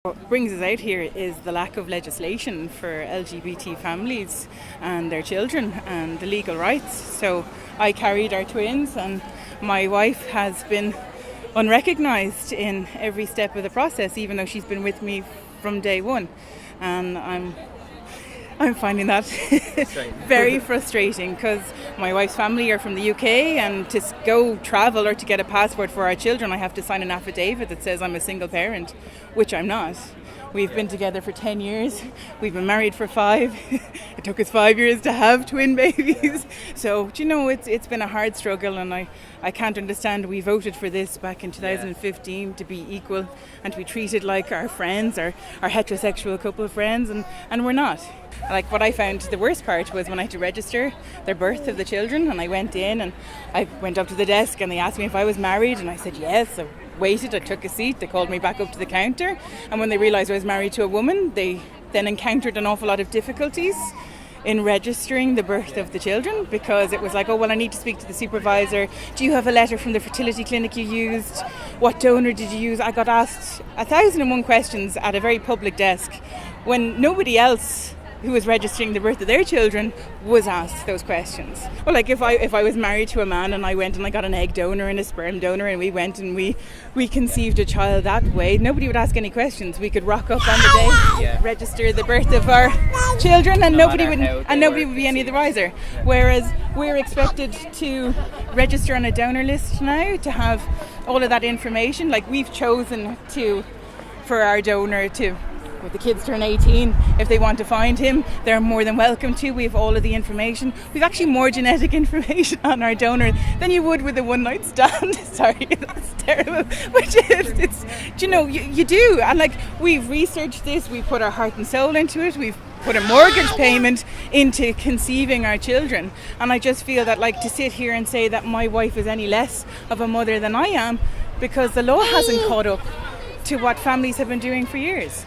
What brings us out here is the lack of legislation for LGBT families and their children and the legal rights. So I carried our twins, and my wife has been unrecognised in every step of the process, even though she's been with me from day one. And I'm finding that very frustrating, because my wife's family are from the UK, and to go travel or to get a passport for our children, I have to sign an affidavit that says I'm a single parent, which I'm not. We've been together for 10 years. We've been married for 5. It took us 5 years to have twin babies. So, it's been a hard struggle, and I can't understand. We voted for this back in 2015 to be equal and to be treated like our friends, our heterosexual couple of friends, and we're not. Like, what I found the worst part was when I had to register their birth of the children, and I went in and I went up to the desk and they asked me if I was married, and I said yes. I waited, I took a seat, they called me back up to the counter, and when they realised I was married to a woman, they then encountered an awful lot of difficulties in registering the birth of the children, because it was like, oh, well, I need to speak to the supervisor. Do you have a letter from the fertility clinic you used? What donor did you use? I got asked 1,001 questions at a very public desk when nobody else who was registering the birth of their children was asked those questions. Well, like if I was married to a man and I went and I got an egg donor and a sperm donor, and we went and we conceived a child that way, nobody would ask any questions. We could rock up on the day, register the birth of our children, and nobody would be any the wiser. Whereas we're expected to register on a donor list now to have all of that information. Like, we've chosen for our donor to, when the kids turn 18, if they want to find him, they're more than welcome to. We have all of the information. We've actually more genetic information on our donor than you would with a one-night stand. Sorry, that's terrible. But it's you do. And like, we've researched this, we put our heart and soul into it, we've put a mortgage payment into conceiving our children. And I just feel that, like, to sit here and say that my wife is any less of a mother than I am, because the law hasn't caught up to what families have been doing for years.